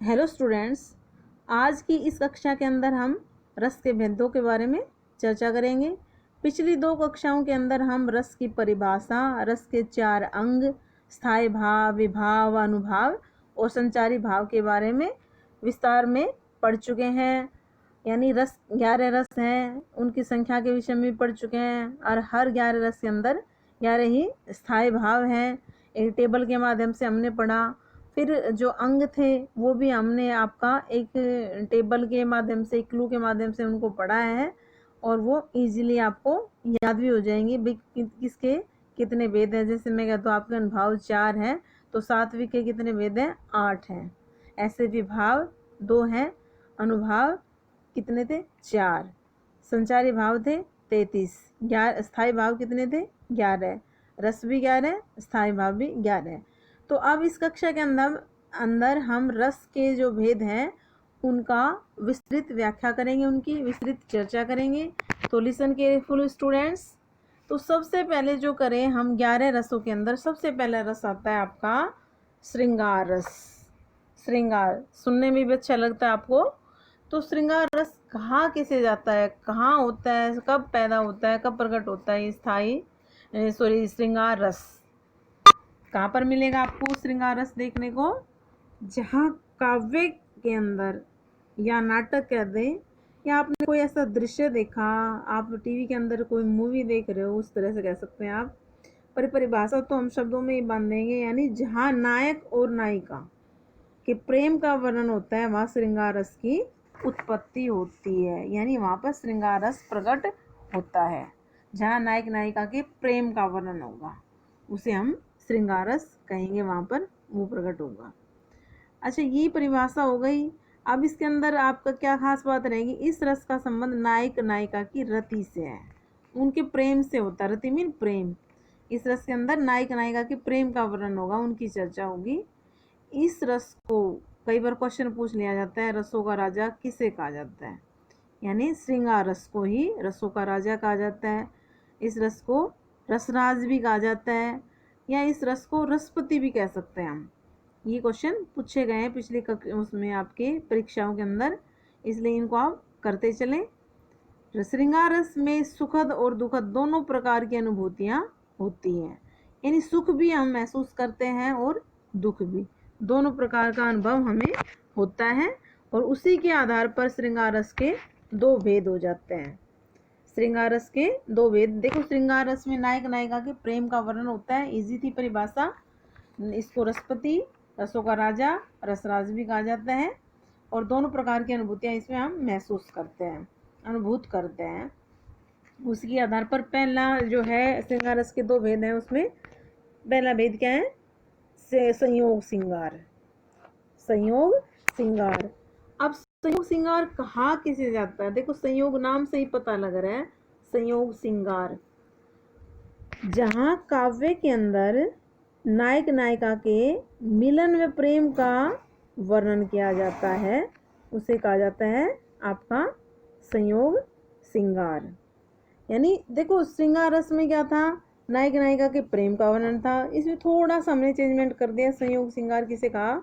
Hello students, आज की इस कक्षा के अंदर हम रस के भेदों के बारे में चर्चा करेंगे। पिछली दो कक्षाओं के अंदर हम रस की परिभाषा, रस के 4 अंग, स्थायी भाव, विभाव, अनुभाव और संचारी भाव के बारे में विस्तार में पढ़ चुके हैं। यानी रस 11 रस हैं, उनकी संख्या के विषय में पढ़ चुके हैं और हर 11 रस के अंदर 11 ही स्थायी भाव हैं। एक टेबल के माध्यम से हमने पढ़ा। फिर जो अंग थे वो भी हमने आपका एक टेबल के माध्यम से, एक क्लू के माध्यम से उनको पढ़ाया है और वो इजीली आपको याद भी हो जाएंगे किसके कितने भेद हैं। जैसे मैं कहता हूँ आपके अनुभाव 4 हैं तो सात्विक के कितने भेद हैं? 8 हैं। ऐसे विभाव 2 हैं, अनुभाव कितने थे? 4। संचारी भाव थे 33। स्थायी भाव कितने थे? 11। रस भी 11, स्थायी भाव भी 11। तो अब इस कक्षा के अंदर हम रस के जो भेद हैं उनका विस्तृत व्याख्या करेंगे, उनकी विस्तृत चर्चा करेंगे। तो लिसन केयरफुल स्टूडेंट्स। तो सबसे पहले जो करें हम 11 रसों के अंदर सबसे पहला रस आता है आपका श्रृंगार रस। श्रृंगार सुनने में भी अच्छा लगता है आपको। तो श्रृंगार रस कहाँ कैसे जाता है, कहाँ होता है, कब पैदा होता है, कब प्रकट होता है? श्रृंगार रस कहाँ पर मिलेगा आपको श्रृंगार रस देखने को? जहाँ काव्य के अंदर या नाटक कह दें, या आपने कोई ऐसा दृश्य देखा, आप टीवी के अंदर कोई मूवी देख रहे हो, उस तरह से कह सकते हैं आप। पर परिभाषा तो हम शब्दों में ही बांध देंगे। यानी जहाँ नायक और नायिका के प्रेम का वर्णन होता है वहाँ श्रृंगार रस की उत्पत्ति होती है। यानी वहाँ पर श्रृंगार रस प्रकट होता है। जहाँ नायक नायिका के प्रेम का वर्णन होगा उसे हम श्रृंगार रस कहेंगे, वहाँ पर वो प्रकट होगा। अच्छा, ये परिभाषा हो गई। अब इसके अंदर आपका क्या खास बात रहेगी? इस रस का संबंध नायक नायिका की रति से है, उनके प्रेम से होता है। रति मीन प्रेम। इस रस के अंदर नायक नायिका के प्रेम का वर्णन होगा, उनकी चर्चा होगी। इस रस को कई बार क्वेश्चन पूछ लिया जाता है, रसों का राजा किसे कहा जाता है? यानी श्रृंगार रस को ही रसों का राजा कहा जाता है। इस रस को रसराज भी कहा जाता है, या इस रस को रसपति भी कह सकते हैं हम। ये क्वेश्चन पूछे गए हैं पिछले उसमें आपके परीक्षाओं के अंदर, इसलिए इनको आप करते चलें। श्रृंगार रस में सुखद और दुखद दोनों प्रकार की अनुभूतियाँ होती हैं। यानी सुख भी हम महसूस करते हैं और दुख भी, दोनों प्रकार का अनुभव हमें होता है। और उसी के आधार पर श्रृंगार रस के 2 भेद हो जाते हैं। श्रृंगार रस के 2 भेद देखो। श्रृंगार रस में नायक नायिका के प्रेम का वर्णन होता है। इजी थी परिभाषा। इसको रसपति, रसों का राजा, रसराज भी कहा जाता है। और दोनों प्रकार की अनुभूतियाँ इसमें हम महसूस करते हैं, अनुभूत करते हैं। उसके आधार पर पहला जो है श्रृंगार रस के 2 भेद हैं, उसमें पहला भेद क्या है? संयोग श्रृंगार। संयोग श्रृंगार। अब संयोग श्रृंगार कहाँ किसे जाता है? देखो, संयोग नाम से ही पता लग रहा है। संयोग श्रृंगार जहाँ काव्य के अंदर नायक नायिका के मिलन व प्रेम का वर्णन किया जाता है उसे कहा जाता है आपका संयोग श्रृंगार। यानी देखो, श्रृंगार रस में क्या था? नायक नायिका के प्रेम का वर्णन था। इसमें थोड़ा सा हमने चेंजमेंट कर दिया। संयोग श्रृंगार किसे कहा?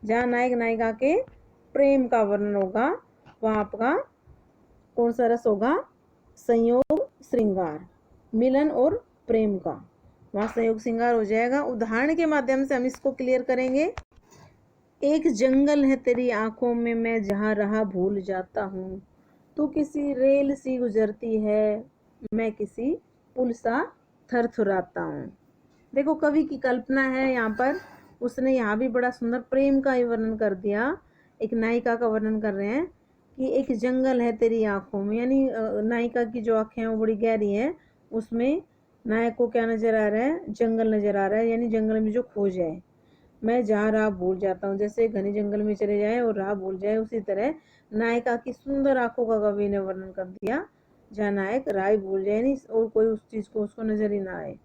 जहाँ नायक नायिका के प्रेम का वर्णन होगा वहाँ आपका कौन सा रस होगा? संयोग श्रृंगार। मिलन और प्रेम का, वहाँ संयोग श्रृंगार हो जाएगा। उदाहरण के माध्यम से हम इसको क्लियर करेंगे। एक जंगल है तेरी आंखों में, मैं जहाँ रहा भूल जाता हूँ। तू किसी रेल सी गुजरती है, मैं किसी पुल सा थरथराता हूँ। देखो, कवि की कल्पना है यहाँ पर। उसने यहाँ भी बड़ा सुंदर प्रेम का ही वर्णन कर दिया। एक नायिका का वर्णन कर रहे हैं कि एक जंगल है तेरी आंखों में। यानी नायिका की जो आंखें हैं वो बड़ी गहरी हैं। उसमें नायक को क्या नजर आ रहा है? जंगल नजर आ रहा है। यानी जंगल में जो खोज है, मैं जहाँ राह भूल जाता हूँ। जैसे घने जंगल में चले जाए और राह भूल जाए, उसी तरह नायिका की सुंदर आंखों का कवि ने वर्णन कर दिया, जहाँ नायक राह भूल जाए नहीं और कोई उस चीज को उसको नजर ही ना आए।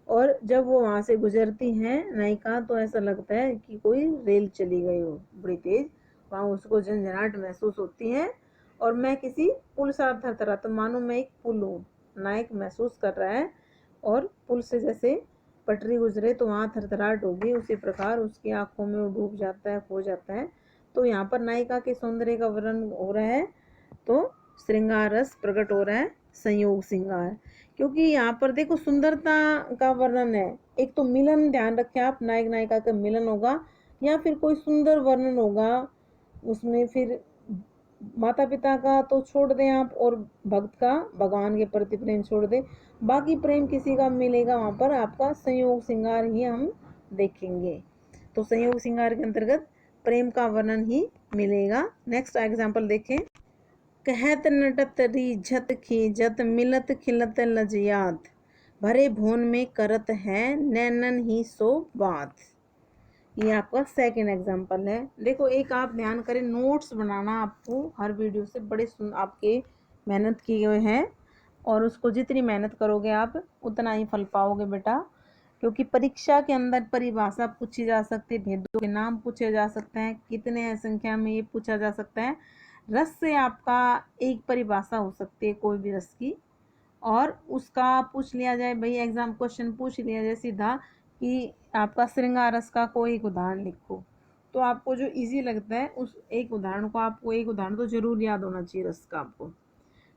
और जब वो वहां से गुजरती हैं नायिका, तो ऐसा लगता है कि कोई रेल चली गई हो बड़ी तेज। वहाँ उसको झंझनाहट महसूस होती है। और मैं किसी पुल सा थरथरा, तो मानो मैं एक पुल हूँ, नायक महसूस कर रहा है। और पुल से जैसे पटरी गुजरे तो वहाँ थरथराहट होगी, उसी प्रकार उसकी आंखों में वो डूब जाता है, खो जाता है। तो यहाँ पर नायिका के सौंदर्य का वर्णन हो रहा है, तो श्रृंगार रस प्रकट हो रहा है, संयोग श्रृंगार। क्योंकि यहाँ पर देखो सुंदरता का वर्णन है, एक तो मिलन, ध्यान रखें आप, नायक नायिका का मिलन होगा या फिर कोई सुंदर वर्णन होगा उसमें। फिर माता पिता का तो छोड़ दें आप, और भक्त का भगवान के प्रति प्रेम छोड़ दें, बाकी प्रेम किसी का मिलेगा वहां पर आपका संयोग श्रृंगार ही हम देखेंगे। तो संयोग श्रृंगार के अंतर्गत प्रेम का वर्णन ही मिलेगा। नेक्स्ट एग्जाम्पल देखें। कहत नटत रीझत खीजत मिलत खिलत लजयात, भरे भोन में करत है नैनन ही सो बात। ये आपका सेकेंड एग्जाम्पल है। देखो एक आप ध्यान करें, नोट्स बनाना आपको हर वीडियो से बड़े आपके मेहनत किए हुए हैं, और उसको जितनी मेहनत करोगे आप उतना ही फल पाओगे बेटा। क्योंकि परीक्षा के अंदर परिभाषा पूछी जा सकती है, भेदों के नाम पूछे जा सकते हैं, कितने हैं संख्या में ये पूछा जा सकता है। रस से आपका एक परिभाषा हो सकती है कोई भी रस की, और उसका पूछ लिया जाए भाई, एग्जाम क्वेश्चन पूछ लिया जाए सीधा कि आपका श्रृंगार रस का कोई एक उदाहरण लिखो, तो आपको जो इजी लगता है उस एक उदाहरण को, आपको एक उदाहरण तो जरूर याद होना चाहिए रस का आपको।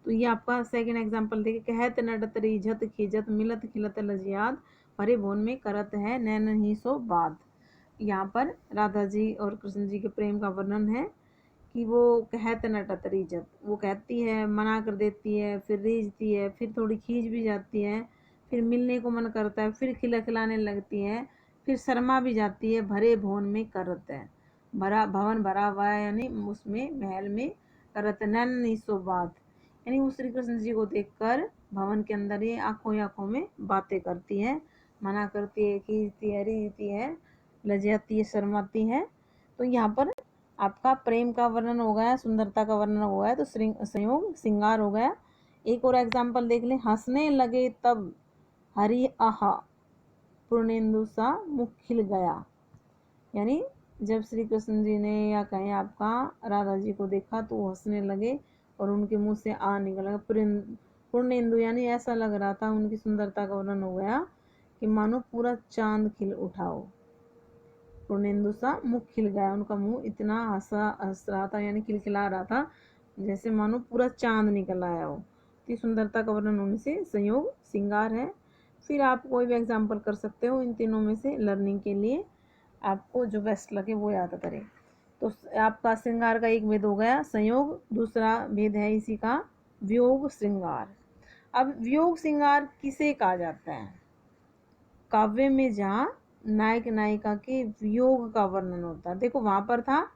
तो ये आपका सेकंड एग्जांपल देखिए। कहत नटत रीझत खीजत मिलत खिलत लजियात, भरे भोन में करत है नैन ही सो बात। यहाँ पर राधा जी और कृष्ण जी के प्रेम का वर्णन है कि वो कहत नटत रीझत, वो कहती है, मना कर देती है, फिर रीझती है, फिर थोड़ी खींच भी जाती है, फिर मिलने को मन करता है, फिर खिलाने लगती है, फिर शर्मा भी जाती है। भरे भवन में करत है, भरा भवन भरा हुआ है, यानी उसमें महल में, करत नैन सो बात, यानी वो श्री कृष्ण जी को देखकर भवन के अंदर ही आंखों आंखों में बातें करती है, मना करती है, खींचती है, रीझती है, लजाती है, शर्माती है। तो यहाँ पर आपका प्रेम का वर्णन हो गया, सुंदरता का वर्णन हो गया, तो संयोग श्रृंगार हो गया। एक और एग्जाम्पल देख लें। हंसने लगे तब हरि आहा, पूर्णेंदु सा मुख खिल गया, यानी जब श्री कृष्ण जी ने या कहें आपका राधा जी को देखा तो वो हंसने लगे और उनके मुंह से आ निकला पूर्णेंदु, यानी ऐसा लग रहा था, उनकी सुंदरता का वर्णन हो गया कि मानो पूरा चांद खिल उठाओ। पूर्णेंदु सा मुख खिल गया, उनका मुंह इतना हंस रहा था, यानी खिलखिला रहा था, जैसे मानो पूरा चांद निकल आया हो। तो सुंदरता का वर्णन होने से संयोग श्रृंगार है। फिर आप कोई भी एग्जाम्पल कर सकते हो इन तीनों में से, लर्निंग के लिए आपको जो बेस्ट लगे वो याद करें। तो आपका श्रृंगार का एक भेद हो गया संयोग, दूसरा भेद है इसी का वियोग श्रृंगार। अब वियोग श्रृंगार किसे कहा जाता है? काव्य में जहाँ नायक नायिका के वियोग का वर्णन होता है। देखो वहां पर था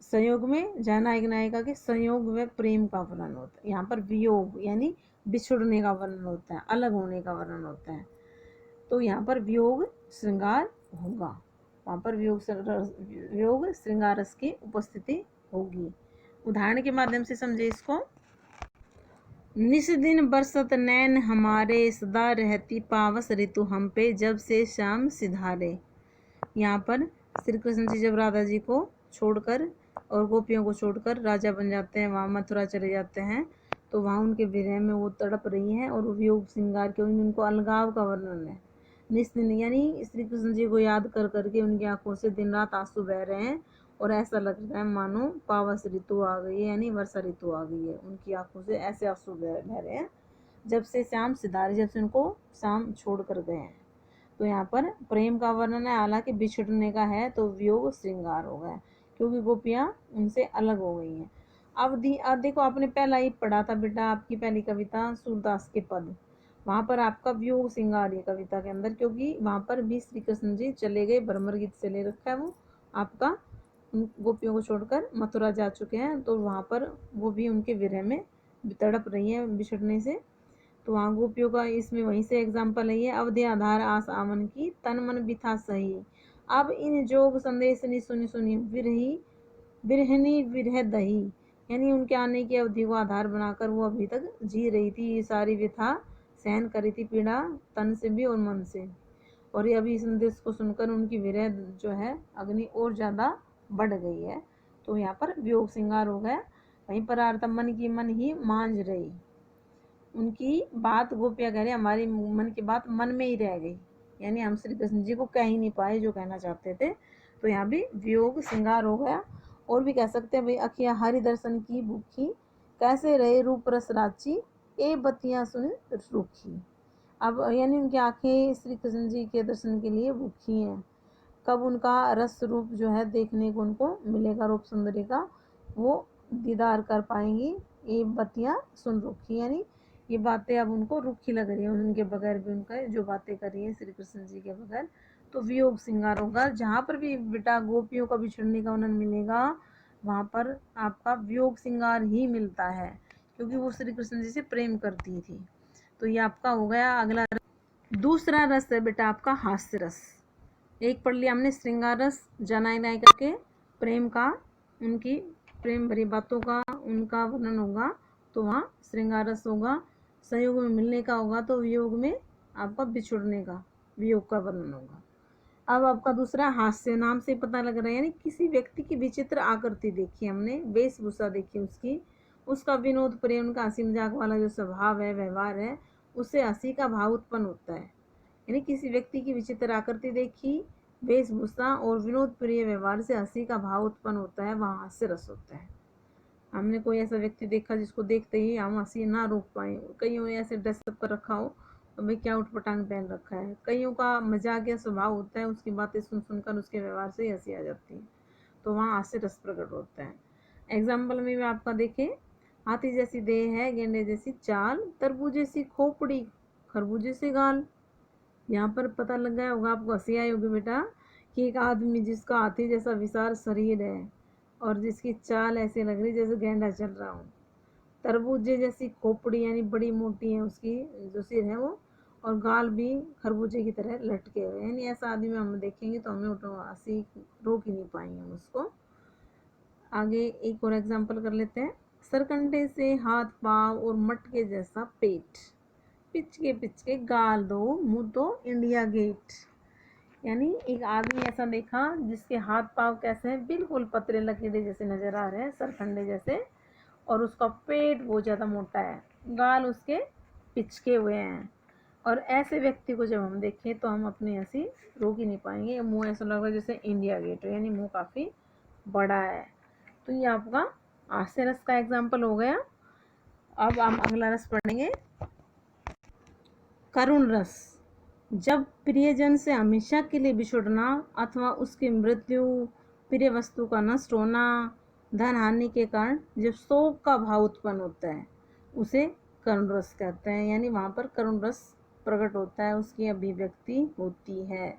संयोग में, जहाँ नायक नायिका के संयोग व प्रेम का वर्णन होता है, यहाँ पर वियोग यानी बिछुड़ने का वर्णन होता है, अलग होने का वर्णन होता है। तो यहाँ पर वियोग श्रृंगार होगा, वहाँ पर वियोग श्रृंगार रस की उपस्थिति होगी। उदाहरण के माध्यम से समझे इसको। निस दिन बरसत नैन हमारे, सदा रहती पावस ऋतु हम पे, जब से शाम सिधारे। यहाँ पर श्री कृष्ण जी जब राधा जी को छोड़कर और गोपियों को छोड़कर राजा बन जाते हैं, वहाँ मथुरा चले जाते हैं, तो वहाँ उनके विरह में वो तड़प रही हैं और वियोग श्रृंगार के उनको अलगाव का वर्णन है। निस्दिन यानी श्री कृष्ण जी को याद कर करके उनकी आंखों से दिन रात आंसू बह रहे हैं, और ऐसा लग रहा है मानो पावस ऋतु आ गई है, यानी वर्षा ऋतु आ गई है, उनकी आंखों से ऐसे आंसू बह रहे हैं। जब से श्याम सिधारे, जब से उनको शाम छोड़ कर गए हैं। तो यहाँ पर प्रेम का वर्णन है, हालांकि बिछड़ने का है, तो वियोग श्रृंगार हो गया क्योंकि गोपियाँ उनसे अलग हो गई हैं। अब देखो आपने पहला ही पढ़ा था बेटा, आपकी पहली कविता सूरदास के पद, वहाँ पर आपका वियोग श्रृंगार है कविता के अंदर, क्योंकि वहाँ पर भी श्री कृष्ण जी चले गए, भ्रमर गीत से ले रखा है वो आपका, उन गोपियों को छोड़कर मथुरा जा चुके हैं, तो वहाँ पर वो भी उनके विरह में तड़प रही है बिछड़ने से। तो वहाँ गोपियों का इसमें वहीं से एग्जाम्पल है ये। अवधि आधार आस आमन की, तन मन बिथा सही, अब इन जोग संदेश नि सुनी सुनी, विरही बिरहनी विरह दही, यानी उनके आने की अवधि को आधार बनाकर वो अभी तक जी रही थी, ये सारी व्यथा सहन करी थी, पीड़ा तन से भी और मन से, और ये अभी संदेश को सुनकर उनकी विरह जो है अग्नि और ज़्यादा बढ़ गई है। तो यहाँ पर वियोग श्रृंगार हो गया। वहीं पर अर्थ मन की मन ही मांझ रही, उनकी बात गोपियाँ कह रही हमारी मन की बात मन में ही रह गई, यानी हम श्री कृष्ण जी को कह ही नहीं पाए जो कहना चाहते थे। तो यहाँ भी वियोग श्रृंगार हो गया। और भी कह सकते हैं भाई, अखियाँ हरि दर्शन की भूखी, कैसे रहे रूप रस राची, ए बत्तियां सुन रूखी। अब यानी उनकी आंखें श्री कृष्ण जी के दर्शन के लिए भूखी हैं। कब उनका रस रूप जो है देखने को उनको मिलेगा, रूप सुंदरी का वो दीदार कर पाएंगी। ये बत्तियां सुन रूखी, यानी ये बातें अब उनको रूखी लग रही है उनके बगैर भी, उनका जो बातें कर रही है श्री कृष्ण जी के बगैर। तो वियोग श्रृंगार होगा। जहाँ पर भी बेटा गोपियों का बिछड़ने का वर्णन मिलेगा, वहाँ पर आपका वियोग श्रृंगार ही मिलता है, क्योंकि वो श्री कृष्ण जी से प्रेम करती थी। तो ये आपका हो गया। अगला दूसरा रस है बेटा आपका हास्य रस। एक पढ़ लिया हमने श्रृंगार रस, जनाई नायिका के प्रेम का, उनकी प्रेम भरी बातों का उनका वर्णन होगा, तो वहाँ श्रृंगार रस होगा। संयोग में मिलने का होगा तो वियोग में आपका बिछुड़ने का, वियोग का वर्णन होगा। अब आपका दूसरा हास्य, नाम से पता लग रहा है, यानी किसी व्यक्ति की विचित्र आकृति देखी हमने, वेशभूषा देखी उसकी, उसका विनोद प्रेम का हंसी मजाक वाला जो स्वभाव है, व्यवहार है, उससे हंसी का भाव उत्पन्न होता है। यानी किसी व्यक्ति की विचित्र आकृति देखी, वेशभूषा और विनोद प्रिय व्यवहार से हंसी का भाव उत्पन्न होता है, वहाँ हास्य रस होता है। हमने कोई ऐसा व्यक्ति देखा जिसको देखते ही हम हंसी ना रोक पाए, कईयों ने ऐसे ड्रेसअप कर रखा हो तो भाई क्या उठपटांग पहन रखा है, कईयों का मजाकिया स्वभाव होता है, उसकी बातें सुन सुनकर उसके व्यवहार से ही हंसी आ जाती है, तो वहाँ हास्य रस प्रकट होता है। एग्जाम्पल में भी आपका देखें, हाथी जैसी देह है, गेंडे जैसी चाल, तरबूज जैसी खोपड़ी, खरबूजे से गाल। यहाँ पर पता लग गया होगा आपको, हंसी आई होगी बेटा, कि एक आदमी जिसका हाथी जैसा विशाल शरीर है और जिसकी चाल ऐसे लग रही जैसे गेंडा चल रहा हो, तरबूजे जैसी खोपड़ी यानी बड़ी मोटी है उसकी जो सिर है वो, और गाल भी खरबूजे की तरह लटके हुए, यानी ऐसा आदमी हम देखेंगे तो हमें हंसी रोक ही नहीं पाएंगे हम उसको। आगे एक और एग्जाम्पल कर लेते हैं, सरकंडे से हाथ पाँव और मटके जैसा पेट, पिचके पिचके गाल दो, मुंह तो इंडिया गेट। यानी एक आदमी ऐसा देखा जिसके हाथ पांव कैसे हैं, बिल्कुल पतले लकीरे जैसे नजर आ रहे हैं, सरकंडे जैसे, और उसका पेट बहुत ज़्यादा मोटा है, गाल उसके पिचके हुए हैं। और ऐसे व्यक्ति को जब हम देखें तो हम अपनी हंसी रोक ही नहीं पाएंगे, मुंह ऐसा लग रहा है जैसे इंडिया गेट है, यानी मुंह काफ़ी बड़ा है। तो ये आपका हास्य रस का एग्जाम्पल हो गया। अब हम अगला रस पढ़ेंगे, करुण रस। जब प्रियजन से हमेशा के लिए बिछुड़ना अथवा उसकी मृत्यु, प्रिय वस्तु का नष्ट होना, धन हानि के कारण जब शोक का भाव उत्पन्न होता है, उसे करुण रस कहते हैं। यानी वहाँ पर करुण रस प्रकट होता है, उसकी अभिव्यक्ति होती है।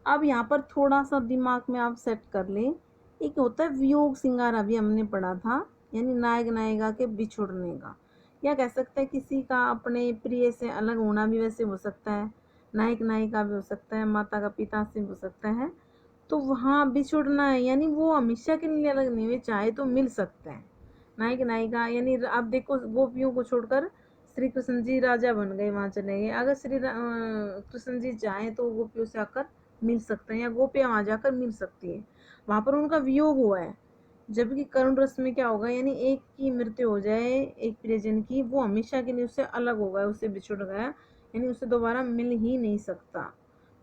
अब यहाँ पर थोड़ा सा दिमाग में आप सेट कर लें, एक होता है वियोग श्रृंगार, अभी हमने पढ़ा था, यानी नायक नायिका के बिछुड़ने का, या कह सकते हैं किसी का अपने प्रिय से अलग होना भी वैसे हो सकता है, नायक नायिका भी हो सकता है, माता का पिता से भी हो सकता है। तो वहाँ बिछुड़ना है, यानी वो हमेशा के लिए अलग नहीं हुए, चाहे तो मिल सकते हैं। नायक नायिका यानी आप देखो, गोपियों को छोड़कर श्री कृष्ण जी राजा बन गए, वहाँ चले गए, अगर कृष्ण जी चाहें तो गोपियों से आकर मिल सकते हैं, या गोपियाँ वहाँ जाकर मिल सकती है, वहाँ पर उनका वियोग हुआ है। जबकि करुण रस में क्या होगा, यानी एक की मृत्यु हो जाए, एक प्रियजन की, वो हमेशा के लिए उससे अलग हो गया, उससे बिछुड़ गया, यानी उससे दोबारा मिल ही नहीं सकता,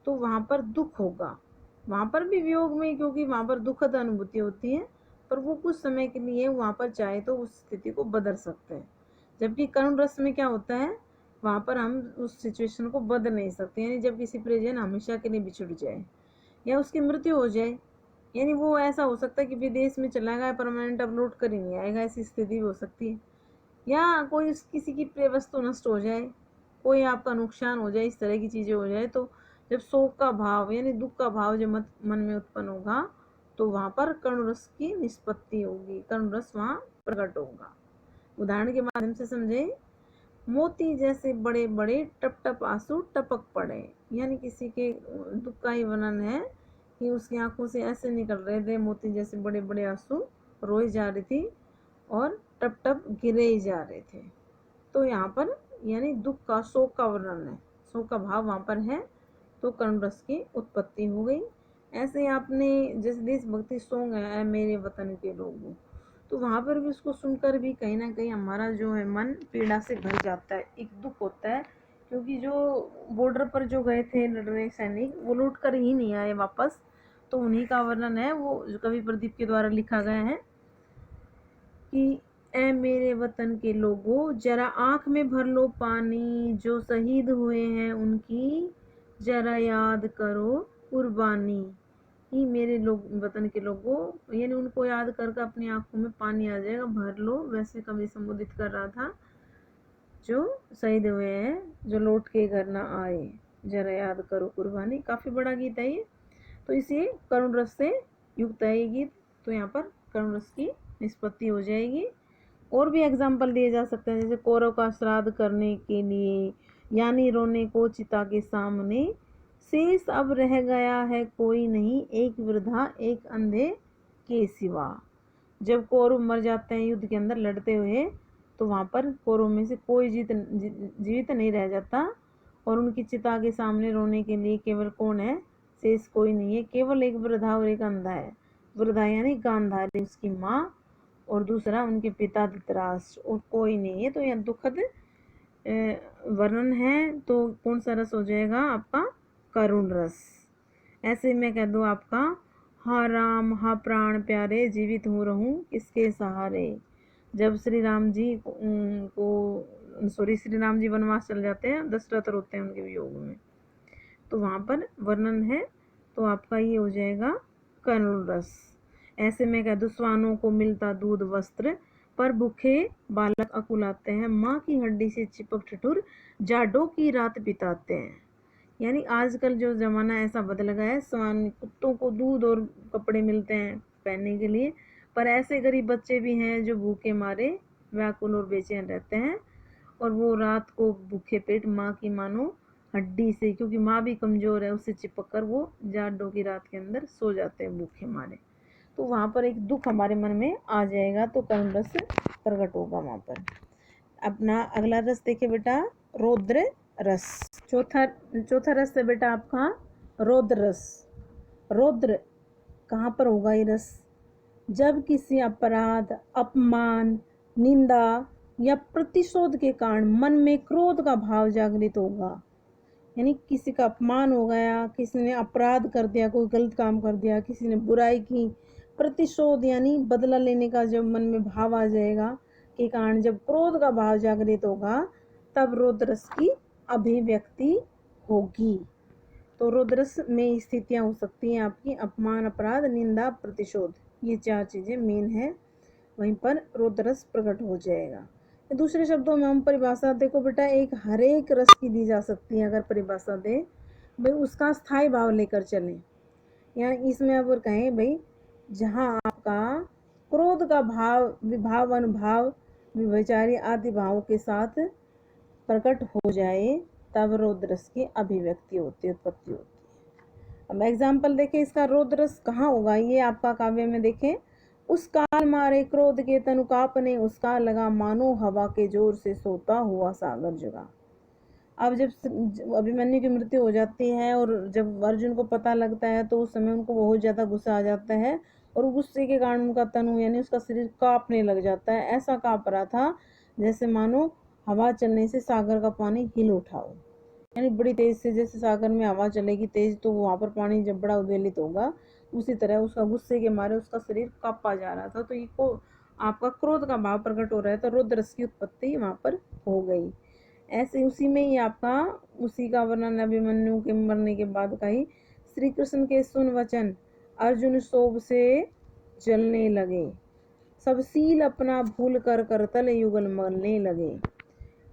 तो वहाँ पर दुख होगा। वहाँ पर भी वियोग में, क्योंकि वहाँ पर दुखद अनुभूति होती है, पर वो कुछ समय के लिए वहाँ पर चाहे तो उस स्थिति को बदल सकते हैं। जबकि करुण रस में क्या होता है, वहाँ पर हम उस सिचुएशन को बदल नहीं सकते, यानी जब किसी प्रियजन हमेशा के लिए बिछुड़ जाए या उसकी मृत्यु हो जाए, यानी वो ऐसा हो सकता है कि विदेश में चला गया, परमानेंट अब लौट कर ही नहीं आएगा, ऐसी स्थिति भी हो सकती है, या कोई किसी की प्रिय वस्तु नष्ट हो जाए, कोई आपका नुकसान हो जाए, इस तरह की चीज़ें हो जाए, तो जब शोक का भाव यानी दुख का भाव जब मन में उत्पन्न होगा, तो वहाँ पर करुण रस की निष्पत्ति होगी, करुण रस वहाँ प्रकट होगा। उदाहरण के माध्यम से समझे, मोती जैसे बड़े बड़े टप टप आंसू टपक पड़े, यानी किसी के दुख का ही वर्णन है कि उसकी आंखों से ऐसे निकल रहे थे मोती जैसे बड़े बड़े आंसू, रोई जा रही थी और टप टप गिरे ही जा रहे थे। तो यहाँ पर यानी दुख का, शोक का वर्णन है, शोक का भाव वहाँ पर है, तो करुण रस की उत्पत्ति हो गई। ऐसे आपने जैसे देशभक्ति सॉन्ग है मेरे वतन के लोगों, तो वहाँ पर भी उसको सुनकर भी कहीं ना कहीं हमारा जो है मन पीड़ा से भर जाता है, एक दुख होता है, क्योंकि जो बॉर्डर पर जो गए थे लड़ने सैनिक, वो लौट कर ही नहीं आए वापस, तो उन्हीं का वर्णन है, वो जो कवि प्रदीप के द्वारा लिखा गया है कि ए मेरे वतन के लोगों, जरा आंख में भर लो पानी, जो शहीद हुए हैं उनकी जरा याद करो कुर्बानी। ही मेरे लोग वतन के लोगों, यानी उनको याद करके अपनी आंखों में पानी आ जाएगा, भर लो। वैसे कवि संबोधित कर रहा था जो शहीद हुए हैं, जो लौट के घर ना आए, जरा याद करो कुर्बानी। काफी बड़ा गीत है ये, तो इसे करुण रस से युक्त है ये गीत, तो यहाँ पर करुण रस की निष्पत्ति हो जाएगी। और भी एग्जाम्पल दिए जा सकते हैं, जैसे कौरव का श्राद्ध करने के लिए, यानी रोने को चिता के सामने, शेष अब रह गया है कोई नहीं, एक वृद्धा एक अंधे के सिवा। जब कौरव मर जाते हैं युद्ध के अंदर लड़ते हुए, तो वहाँ पर कौरव में से कोई जीवित नहीं रह जाता, और उनकी चिता के सामने रोने के लिए केवल कौन है? शेष कोई नहीं है, केवल एक वृद्धा और एक अंधा है। वृद्धा यानी गांधारी उसकी माँ, और दूसरा उनके पिता धृतराष्ट्र, और कोई नहीं है। तो यह दुखद वर्णन है, तो कौन सा रस हो जाएगा आपका? करुण रस। ऐसे में कह दो आपका, हाँ राम हाँ प्राण प्यारे, जीवित हूँ रहूं किसके सहारे। जब श्री राम जी श्री राम जी वनवास चल जाते हैं, दशरथ रोते हैं उनके वियोग में, तो वहां पर वर्णन है, तो आपका ये हो जाएगा करुण रस। ऐसे में कह दो, स्वानों को मिलता दूध वस्त्र, पर भूखे बालक अकुलाते हैं, माँ की हड्डी से चिपक ठिठुर, जाडों की रात बिताते हैं। यानी आजकल जो ज़माना ऐसा बदल गया है, स्वान कुत्तों को दूध और कपड़े मिलते हैं पहनने के लिए, पर ऐसे गरीब बच्चे भी हैं जो भूखे मारे व्याकुल और बेचैन रहते हैं, और वो रात को भूखे पेट माँ की मानो हड्डी से, क्योंकि माँ भी कमज़ोर है, उससे चिपक कर वो जाडों की रात के अंदर सो जाते हैं भूखे मारे। तो वहाँ पर एक दुख हमारे मन में आ जाएगा, तो करुण रस प्रकट होगा वहाँ पर। अपना अगला रस देखिए बेटा, रौद्र रस। चौथा रस है बेटा आपका रौद्र रस। रौद्र कहाँ पर होगा ये रस? जब किसी अपराध, अपमान, निंदा या प्रतिशोध के कारण मन में क्रोध का भाव जागृत होगा। यानी किसी का अपमान हो गया, किसी ने अपराध कर दिया, कोई गलत काम कर दिया, किसी ने बुराई की, प्रतिशोध यानी बदला लेने का जब मन में भाव आ जाएगा के कारण जब क्रोध का भाव जागृत होगा, तब रौद्र रस की अभिव्यक्ति होगी। तो रौद्र रस में स्थितियां हो सकती हैं आपकी अपमान, अपराध, निंदा, प्रतिशोध, ये 4 चीजें मेन है, वहीं पर रौद्र रस प्रकट हो जाएगा। दूसरे शब्दों में हम परिभाषा देखो बेटा, एक हर एक रस की दी जा सकती है। अगर परिभाषा दे भाई, उसका स्थायी भाव लेकर चलें, या इसमें अगर कहें भाई, जहाँ आपका क्रोध का भाव, विभाव, अनुभाव, विचारी आदि भावों के साथ प्रकट हो जाए, तब रौद्र रस की अभिव्यक्ति होती है, उत्पत्ति होती है। अब एग्जाम्पल देखें इसका, रौद्र रस कहाँ होगा? ये आपका काव्य में देखें, उस काल मारे क्रोध के तनु कांपने, उसका लगा मानो हवा के जोर से सोता हुआ सागर जगा। अब जब अभिमन्यु की मृत्यु हो जाती है और जब अर्जुन को पता लगता है, तो उस समय उनको बहुत ज़्यादा गुस्सा आ जाता है, और गुस्से के कारण उनका तनु यानी उसका शरीर कांपने लग जाता है। ऐसा कांप रहा था जैसे मानो हवा चलने से सागर का पानी हिल उठा हो, यानी बड़ी तेज से, जैसे सागर में हवा चलेगी तेज तो वहाँ पर पानी जब बड़ा उद्वेलित होगा, उसी तरह उसका गुस्से के मारे उसका शरीर कांपा जा रहा था। तो ये को आपका क्रोध का भाव प्रकट हो रहा है, तो रौद्र रस की उत्पत्ति वहाँ पर हो गई। ऐसे उसी में ही आपका उसी का वर्णन अभिमन्यु के मरने के बाद का ही, श्री कृष्ण के सुन वचन, अर्जुन शोभ से जलने लगे, सब सील अपना भूल कर करतल युगल मलने लगे।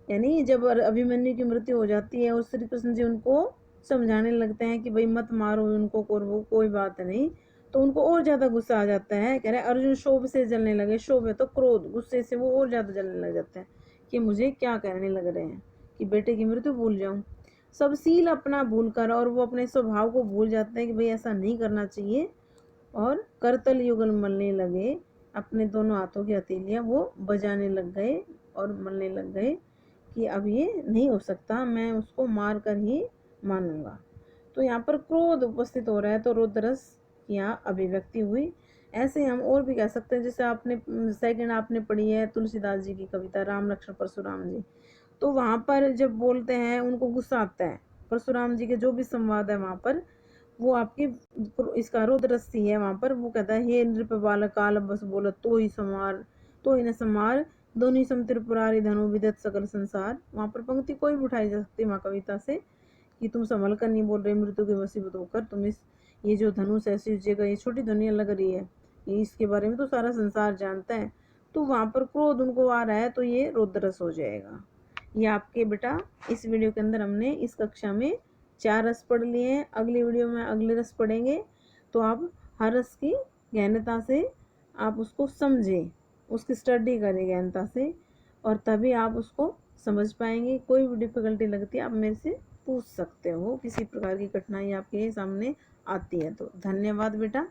यानी जब अभिमन्यु की मृत्यु हो जाती है और श्री कृष्ण जी उनको समझाने लगते हैं कि भाई मत मारो उनको, कोई बात नहीं, तो उनको और ज्यादा गुस्सा आ जाता है। कह रहे अर्जुन शोभ से जलने लगे, शोभ है तो क्रोध, गुस्से से वो और ज्यादा जलने लग जाते हैं कि मुझे क्या कहने लग रहे हैं कि बेटे की मृत्यु भूल जाऊं। सब सील अपना भूल कर, और वो अपने स्वभाव को भूल जाते हैं कि भाई ऐसा नहीं करना चाहिए, और करतल युगल मलने लगे, अपने दोनों हाथों की हथेलियां वो बजाने लग गए और मलने लग गए कि अब ये नहीं हो सकता, मैं उसको मार कर ही मानूंगा। तो यहाँ पर क्रोध उपस्थित हो रहा है, तो रौद्र रस की यहाँ अभिव्यक्ति हुई। ऐसे हम और भी कह सकते हैं, जैसे आपने सेकंड आपने पढ़ी है तुलसीदास जी की कविता राम लक्ष्मण परशुराम जी, तो वहाँ पर जब बोलते हैं उनको गुस्सा आता है, परशुराम जी के जो भी संवाद है वहाँ पर वो आपके इसका रुद्रस्थी है वहां पर। वो कहता है, हे नृप बाल काल बस बोलत तो ही समार, तो ही न समार, दोनों सम त्रिपुरारी धनु विदत सकल संसार। वहां पर पंक्ति कोई भी उठाई जा सकती है माँ कविता से, कि तुम संभल कर नहीं बोल रहे मृत्यु के वसीभूत होकर। तुम इस ये जो धनुष है शिव जी का, ये छोटी दुनिया लग रही है, ये इसके बारे में तो सारा संसार जानता है। तो वहां पर क्रोध उनको आ रहा है, तो ये रुद्रस हो जाएगा। ये आपके बेटा इस वीडियो के अंदर हमने इस कक्षा में 4 रस पढ़ लिए हैं। अगली वीडियो में अगले रस पढ़ेंगे, तो आप हर रस की गहनता से आप उसको समझें, उसकी स्टडी करें गहनता से, और तभी आप उसको समझ पाएंगे। कोई भी डिफिकल्टी लगती है आप मेरे से पूछ सकते हो, किसी प्रकार की कठिनाई आपके सामने आती है तो। धन्यवाद बेटा।